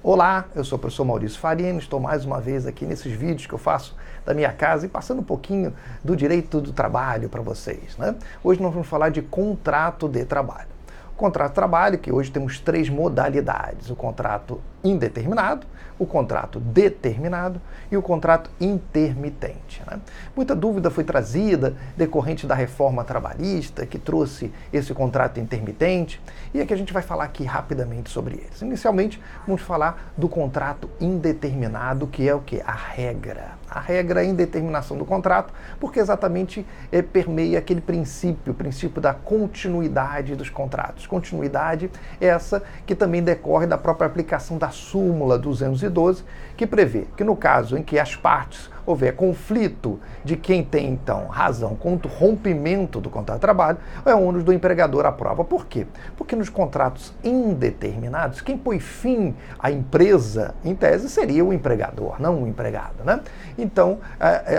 Olá, eu sou o professor Maurício Farini, estou mais uma vez aqui nesses vídeos que eu faço da minha casa e passando um pouquinho do direito do trabalho para vocês, né? Hoje nós vamos falar de contrato de trabalho. O contrato de trabalho, que hoje temos três modalidades: o contrato indeterminado, o contrato determinado e o contrato intermitente, né? Muita dúvida foi trazida decorrente da reforma trabalhista, que trouxe esse contrato intermitente, e é que a gente vai falar aqui rapidamente sobre eles. Inicialmente, vamos falar do contrato indeterminado, que é o quê? A regra. A regra é a indeterminação do contrato, porque exatamente permeia aquele princípio, o princípio da continuidade dos contratos. Continuidade essa que também decorre da própria aplicação da súmula 212, que prevê que no caso em que as partes houver conflito de quem tem, então, razão contra o rompimento do contrato de trabalho, é o ônus do empregador à prova. Por quê? Porque nos contratos indeterminados, quem põe fim à empresa, em tese, seria o empregador, não o empregado, né? Então,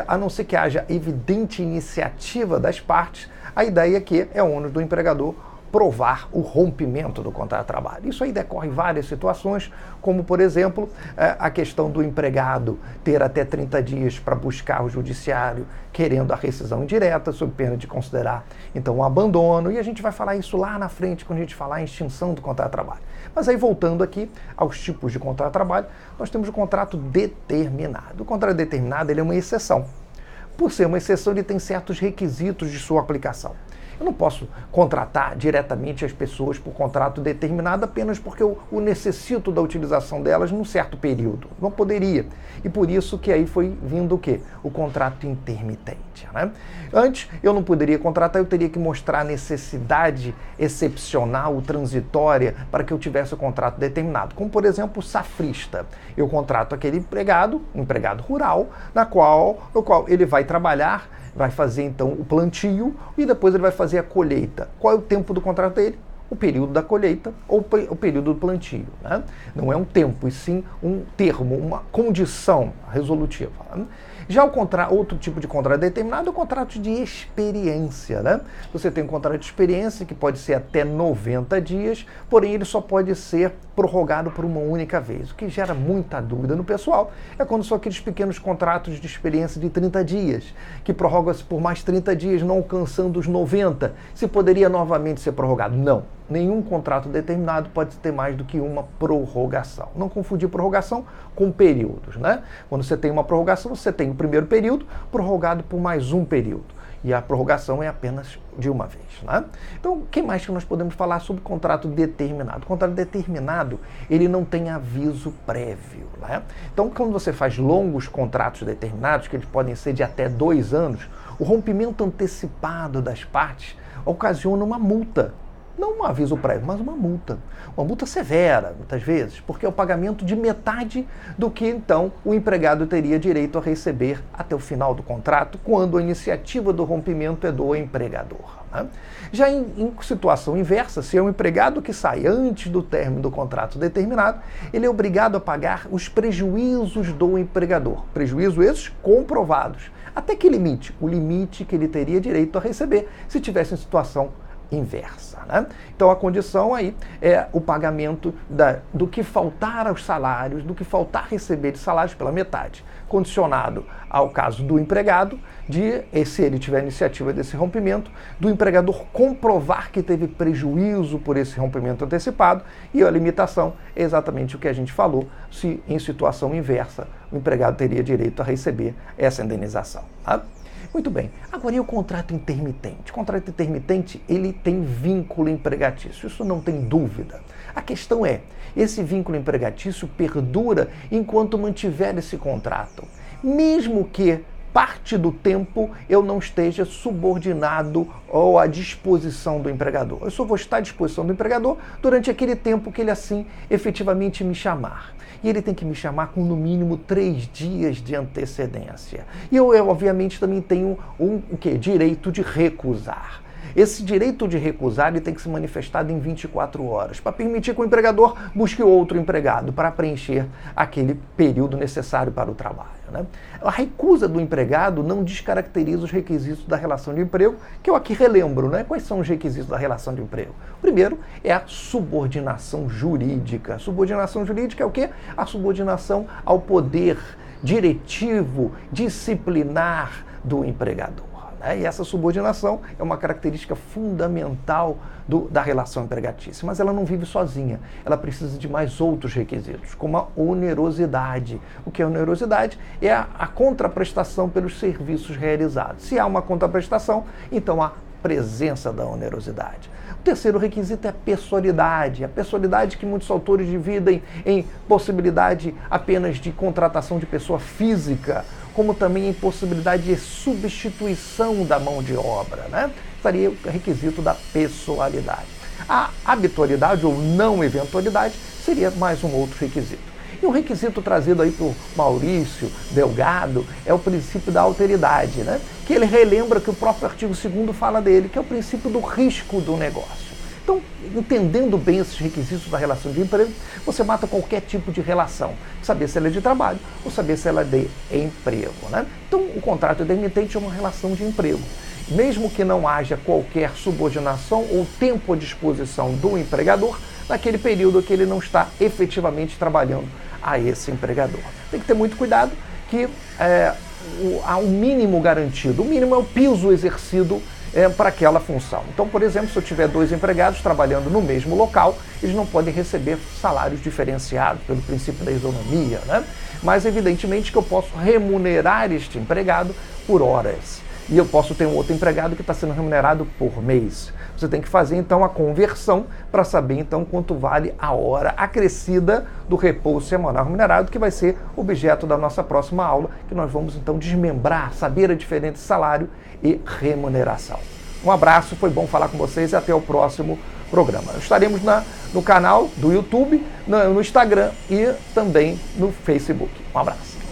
a não ser que haja evidente iniciativa das partes, a ideia aqui é o ônus do empregador provar o rompimento do contrato de trabalho. Isso aí decorre em várias situações, como, por exemplo, a questão do empregado ter até 30 dias para buscar o judiciário querendo a rescisão indireta, sob pena de considerar, então, um abandono, e a gente vai falar isso lá na frente, quando a gente falar em extinção do contrato de trabalho. Mas aí, voltando aqui aos tipos de contrato de trabalho, nós temos o contrato determinado. O contrato determinado, ele é uma exceção. Por ser uma exceção, ele tem certos requisitos de sua aplicação. Eu não posso contratar diretamente as pessoas por contrato determinado apenas porque eu necessito da utilização delas num certo período. Não poderia. E por isso que aí foi vindo o quê? O contrato intermitente, né? Antes, eu não poderia contratar, eu teria que mostrar a necessidade excepcional, transitória, para que eu tivesse o contrato determinado. Como, por exemplo, o safrista. Eu contrato aquele empregado, um empregado rural, no qual ele vai trabalhar, vai fazer então o plantio e depois ele vai fazer a colheita. Qual é o tempo do contrato dele? O período da colheita ou o período do plantio, né? Não é um tempo, e sim um termo, uma condição resolutiva, né? Já outro tipo de contrato determinado é o contrato de experiência, né? Você tem um contrato de experiência que pode ser até 90 dias, porém ele só pode ser prorrogado por uma única vez. O que gera muita dúvida no pessoal é quando são aqueles pequenos contratos de experiência de 30 dias, que prorroga-se por mais 30 dias, não alcançando os 90. Se poderia novamente ser prorrogado? Não. Nenhum contrato determinado pode ter mais do que uma prorrogação. Não confundir prorrogação com períodos, né? Quando você tem uma prorrogação, você tem o primeiro período prorrogado por mais um período. E a prorrogação é apenas de uma vez, né? Então, o que mais que nós podemos falar sobre contrato determinado? O contrato determinado, ele não tem aviso prévio, né? Então, quando você faz longos contratos determinados, que eles podem ser de até 2 anos, o rompimento antecipado das partes ocasiona uma multa. Não um aviso prévio, mas uma multa. Uma multa severa, muitas vezes, porque é o pagamento de metade do que, então, o empregado teria direito a receber até o final do contrato, quando a iniciativa do rompimento é do empregador, né? Já em situação inversa, se é um empregado que sai antes do término do contrato determinado, ele é obrigado a pagar os prejuízos do empregador. Prejuízos esses comprovados. Até que limite? O limite que ele teria direito a receber se tivesse em situação inversa, né? Então a condição aí é o pagamento do que faltar aos salários, do que faltar receber de salários pela metade, condicionado ao caso do empregado, se ele tiver iniciativa desse rompimento, do empregador comprovar que teve prejuízo por esse rompimento antecipado, e a limitação é exatamente o que a gente falou: se em situação inversa o empregado teria direito a receber essa indenização, tá? Muito bem. Agora, e o contrato intermitente? O contrato intermitente, ele tem vínculo empregatício, isso não tem dúvida. A questão é, esse vínculo empregatício perdura enquanto mantiver esse contrato, mesmo que parte do tempo eu não esteja subordinado ou à disposição do empregador. Eu só vou estar à disposição do empregador durante aquele tempo que ele assim efetivamente me chamar. E ele tem que me chamar com no mínimo 3 dias de antecedência. E eu obviamente também tenho o quê? Direito de recusar. Esse direito de recusar ele tem que ser manifestado em 24 horas, para permitir que o empregador busque outro empregado para preencher aquele período necessário para o trabalho, né? A recusa do empregado não descaracteriza os requisitos da relação de emprego, que eu aqui relembro, né? Quais são os requisitos da relação de emprego? O primeiro é a subordinação jurídica. Subordinação jurídica é o quê? A subordinação ao poder diretivo, disciplinar do empregador. E essa subordinação é uma característica fundamental da relação empregatícia, mas ela não vive sozinha, ela precisa de mais outros requisitos, como a onerosidade. O que é onerosidade? É a contraprestação pelos serviços realizados. Se há uma contraprestação, então há presença da onerosidade. O terceiro requisito é a pessoalidade. A pessoalidade que muitos autores dividem em possibilidade apenas de contratação de pessoa física, como também em possibilidade de substituição da mão de obra, né? Estaria o requisito da pessoalidade. A habitualidade ou não eventualidade seria mais um outro requisito. E o requisito trazido aí por Maurício Delgado é o princípio da alteridade, né? Que ele relembra que o próprio artigo 2º fala dele, que é o princípio do risco do negócio. Então, entendendo bem esses requisitos da relação de emprego, você mata qualquer tipo de relação. Saber se ela é de trabalho ou saber se ela é de emprego, né? Então, o contrato intermitente é uma relação de emprego. Mesmo que não haja qualquer subordinação ou tempo à disposição do empregador, naquele período que ele não está efetivamente trabalhando a esse empregador. Tem que ter muito cuidado que há um mínimo garantido. O mínimo é o piso exercido para aquela função. Então, por exemplo, se eu tiver 2 empregados trabalhando no mesmo local, eles não podem receber salários diferenciados pelo princípio da isonomia, né? Mas, evidentemente, que eu posso remunerar este empregado por horas. E eu posso ter um outro empregado que está sendo remunerado por mês. Você tem que fazer, então, a conversão para saber, então, quanto vale a hora acrescida do repouso semanal remunerado, que vai ser objeto da nossa próxima aula, que nós vamos, então, desmembrar, saber a diferença entre salário e remuneração. Um abraço, foi bom falar com vocês e até o próximo programa. Estaremos no canal do YouTube, no Instagram e também no Facebook. Um abraço.